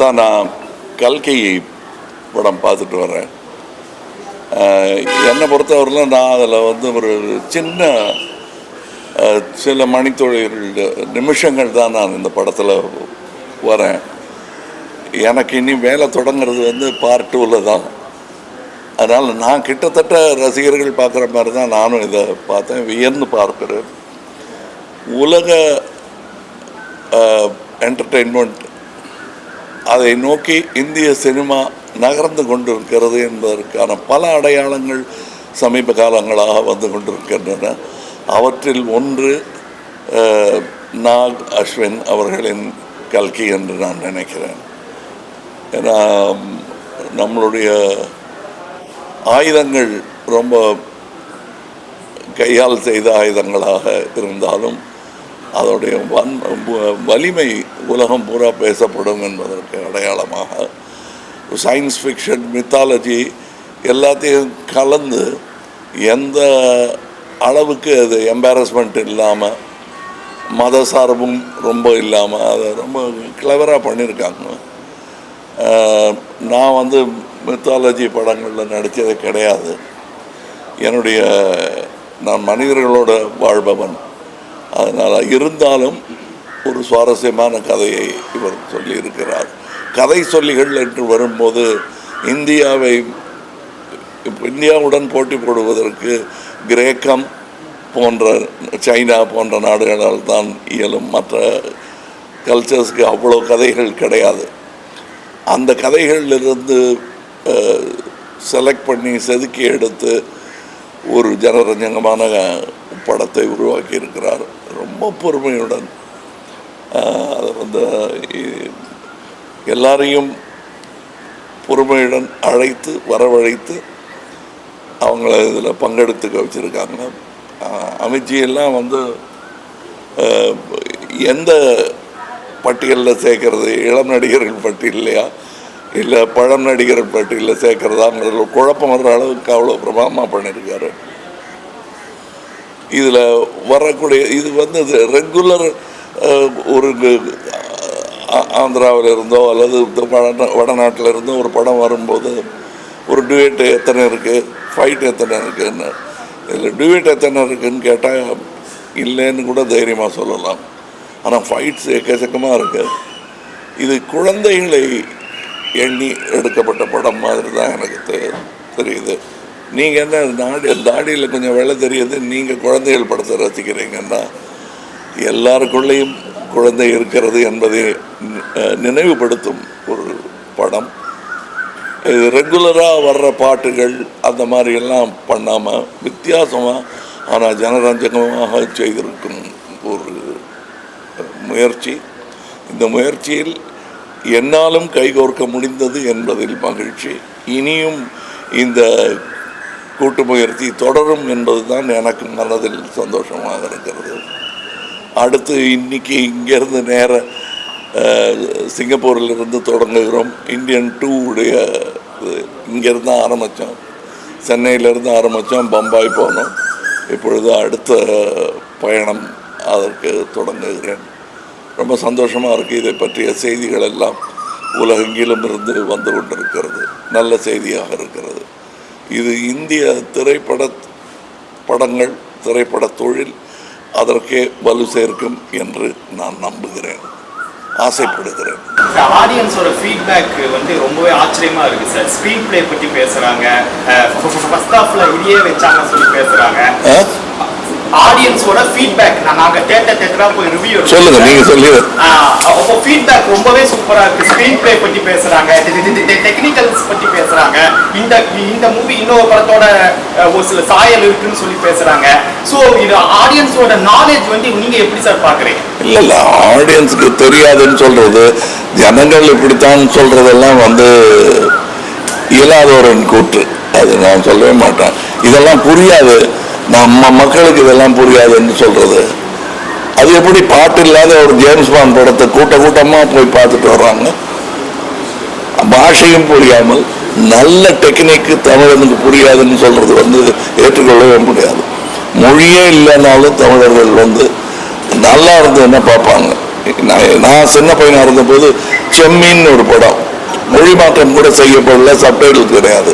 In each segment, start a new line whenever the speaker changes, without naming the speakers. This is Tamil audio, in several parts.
தான் நான் கல்கி படம் பார்த்துட்டு வரேன். என்னை பொறுத்தவரையில் நான் அதில் வந்து ஒரு சில மணித்தொழில்கள் நிமிஷங்கள் தான் நான் இந்த படத்தில் வரேன். எனக்கு இனி வேலை தொடங்கிறது வந்து பார்ட் 2ல் தான். அதனால் நான் கிட்டத்தட்ட ரசிகர்கள் பார்க்குற மாதிரி தான் நானும் இதை பார்த்தேன், வியந்து பார்க்கிறேன். உலக என்டர்டெயின்மெண்ட் அதை நோக்கி இந்திய சினிமா நகர்ந்து கொண்டிருக்கிறது என்பதற்கான பல அடையாளங்கள் சமீப காலங்களாக வந்து கொண்டிருக்கின்றன. அவற்றில் ஒன்று நாக் அஸ்வின் அவர்களின் கல்கி என்று நான் நினைக்கிறேன். ஏன்னா நம்மளுடைய ஆயுதங்கள் ரொம்ப கையால் செய்த ஆயுதங்களாக இருந்தாலும் அதோடைய வலிமை உலகம் பூரா பேசப்படும் என்பதற்கு அடையாளமாக சயின்ஸ் ஃபிக்ஷன், மித்தாலஜி எல்லாத்தையும் கலந்து எந்த அளவுக்கு அது எம்பாரஸ்மெண்ட் இல்லாமல், மத சார்பும் ரொம்ப இல்லாமல் அதை ரொம்ப கிளவராக பண்ணியிருக்காங்க. நான் வந்து மித்தாலஜி படங்களில் நடித்தது கிடையாது. நான் மனிதர்களோட வாழ்பவன். அதனால் இருந்தாலும் ஒரு சுவாரஸ்யமான கதையை இவர் சொல்லியிருக்கிறார். கதை சொல்லிகள் என்று வரும்போது இந்தியாவுடன் போட்டி போடுவதற்கு கிரேக்கம் போன்ற, சைனா போன்ற நாடுகளால் தான் இயலும். மற்ற கல்ச்சர்ஸ்க்கு அவ்வளோ கதைகள் கிடையாது. அந்த கதைகளிலிருந்து செலக்ட் பண்ணி செதுக்கி எடுத்து ஒரு ஜனரஞ்சகமான படத்தை உருவாக்கி இருக்கிறார். ரொம்ப பொறுமையுடன் அதை வந்து எல்லாரையும் பொறுமையுடன் வரவழைத்து அவங்கள இதில் பங்கெடுத்துக்க வச்சுருக்காங்க. அமித்ஜியெல்லாம் வந்து எந்த பட்டியலில் சேர்க்கறது, இளம் நடிகர்கள் பட்டியலையா இல்லை பழம் நடிகர்கள் பட்டியலில் சேர்க்கறதாங்கிறதுல குழப்பம் வர்ற அளவுக்கு அவ்வளோ பிரபாவமாக பண்ணியிருக்காரு. இதில் வரக்கூடிய இது வந்து ரெகுலர் ஒரு ஆந்திராவில் இருந்தோ அல்லது வடநாட்டில் இருந்தோ ஒரு படம் வரும்போது ஒரு டுவேட் எத்தனை இருக்குது, ஃபைட் எத்தனை இருக்குதுன்னு, இதில் டுவேட் எத்தனை இருக்குதுன்னு கேட்டால் இல்லைன்னு கூட தைரியமாக சொல்லலாம். ஆனால் ஃபைட்ஸ் எக்கச்சக்கமாக இருக்குது. இது குழந்தைகளை எண்ணி எடுக்கப்பட்ட படம் மாதிரி தான் எனக்கு தெரியுது. நீங்கள் என்ன தாடியில் கொஞ்சம் வேலை தெரியுது, நீங்கள் குழந்தைகள் படத்தை ரசிக்கிறீங்கன்னா எல்லாருக்குள்ளேயும் குழந்தை இருக்கிறது என்பதை நினைவுபடுத்தும் ஒரு படம். இது ரெகுலராக வர்ற பாட்டுகள் அந்த மாதிரியெல்லாம் பண்ணாமல் வித்தியாசமாக ஆனால் ஜனரஞ்சகமாக செய்திருக்கும் ஒரு முயற்சி. இந்த முயற்சியில் என்னாலும் கைகோர்க்க முடிந்தது என்பதில் மகிழ்ச்சி. இனியும் இந்த கூட்டு முயற்சி தொடரும் என்பது தான் எனக்கு மனதில் சந்தோஷமாக இருக்கிறது. அடுத்து இன்னைக்கு இங்கேருந்து நேர சிங்கப்பூரிலிருந்து தொடங்குகிறோம். இந்தியன் 2 இங்கேருந்து தான் ஆரம்பித்தோம், சென்னையிலேருந்து ஆரம்பித்தோம், பம்பாய் போனோம். இப்பொழுது அடுத்த பயணம் அதற்கு தொடங்குகிறேன். ரொம்ப சந்தோஷமாக இருக்குது. இதை பற்றிய செய்திகள் எல்லாம் உலகெங்கிலும் இருந்து வந்து கொண்டிருக்கிறது. நல்ல செய்தியாக இருக்கிறது. இது இந்திய திரைப்பட தொழில் அதற்கே வலு சேர்க்கும் என்று நான் நம்புகிறேன், ஆசைப்படுகிறேன்.
ஆடியன்ஸோட ஃபீட்பேக் வந்து ரொம்பவே ஆச்சரியமா இருக்கு சார். ஸ்க்ரீன் பிளே பற்றி பேசுறாங்க, ஃபர்ஸ்ட் ஹாஃப்ல இடியே வச்சாங்க சொல்லி பேசுறாங்க. ஆடியன்ஸோட ஃபீட்பேக் நாங்க தியேட்டரா போய் ரிவ்யூ
சொல்லுங்க, நீங்க சொல்லுங்க.
அப்போ ஃபீட்பேக் ரொம்பவே சூப்பரா இருக்கு. ஸ்கிரீன் பிளே பத்தி பேசுறாங்க, டெக்னிக்கல்ஸ் பத்தி பேசுறாங்க. இந்த மூவி இன்னொரு படத்தோட ஒரு சில சாயல் இருக்குன்னு சொல்லி பேசுறாங்க. ஸோ இது ஆடியன்ஸோட நாலேஜ் வந்து நீங்க எப்படி சார் பாக்குறீங்க?
இல்ல ஆடியன்ஸுக்கு தெரியாதுன்னு சொல்றது, ஜனங்கள் இப்படித்தான் சொல்றதெல்லாம் வந்து இயலாதவரின் கூற்று. அது நான் சொல்லவே மாட்டேன். இதெல்லாம் புரியாது, நம்ம மக்களுக்கு இதெல்லாம் புரியாதுன்னு சொல்றது. அது எப்படி பாட்டு இல்லாத ஒரு ஜேம்ஸ் பாண்ட் படத்தை கூட்டமாக போய் பார்த்துட்டு வர்றாங்க. பாஷையும் புரியாமல் நல்ல டெக்னிக்கு தமிழனுக்கு புரியாதுன்னு சொல்றது வந்து ஏற்றுக்கொள்ளவே முடியாது. மொழியே இல்லைனாலும் தமிழர்கள் வந்து நல்லா இருந்ததுன்னா பார்ப்பாங்க. நான் சின்ன பையனாக இருந்தபோது செம்மீன் ஒரு படம் மொழி மாற்றம் கூட செய்யப்படல, சப்டைட்டில் கிடையாது.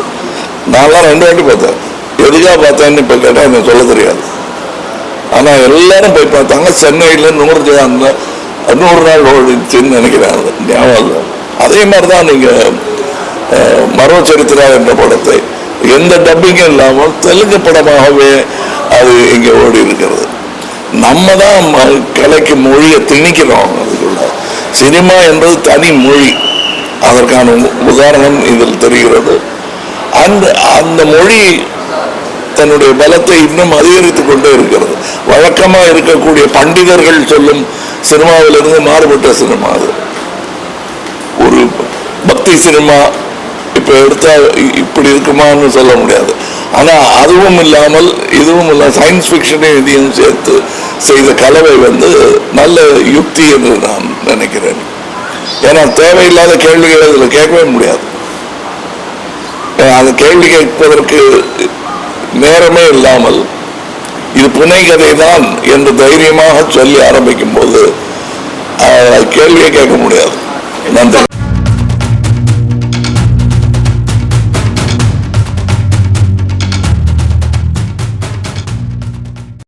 நான்லாம் 2 வாட்டி பார்த்தேன். எதுக்காக பார்த்தேன்னு இப்போ கேட்டால் எனக்கு சொல்ல தெரியாது. ஆனால் எல்லாரும் போய் பார்த்தாங்க. சென்னையில் 100 நாள் ஓடிச்சுன்னு நினைக்கிறேன், ஞாபகம் இல்லை. அதே மாதிரி தான் நீங்கள் மரோ சரித்திரா என்ற படத்தை எந்த டப்பிங்கும் இல்லாமல் தெலுங்கு படமாகவே அது இங்கே ஓடி இருக்கிறது. நம்ம தான் கலைக்கு மொழியை திணிக்கிறோம். அதுக்குள்ள சினிமா என்பது தனி மொழி. அதற்கான உதாரணம் இதில் தெரிகிறது. அந்த மொழி தன்னுடைய பலத்தை இன்னும் அதிகரித்துக் கொண்டே இருக்கிறது. வழக்கமாக இருக்கக்கூடிய பண்டிதர்கள் சொல்லும் சினிமாவிலிருந்து மாறுபட்ட சினிமா அது. ஒரு பக்தி சினிமா இப்போ எடுத்தா இப்படி இருக்குமான்னு சொல்ல முடியாது. ஆனால் அதுவும் இல்லாமல் இதுவும் இல்லாமல் சயின்ஸ் ஃபிக்ஷனையும் இதையும் சேர்த்து செய்த கலவை நல்ல யுக்தி என்று நான் நினைக்கிறேன். ஏன்னா தேவையில்லாத கேள்விகளை அதில் கேட்கவே முடியாது. அந்த கேள்வி கேட்பதற்கு நேரமே இல்லாமல் இது புனைகதை தான் என்று தைரியமாக சொல்லி ஆரம்பிக்கும் போது கேள்வியை கேட்க முடியாது.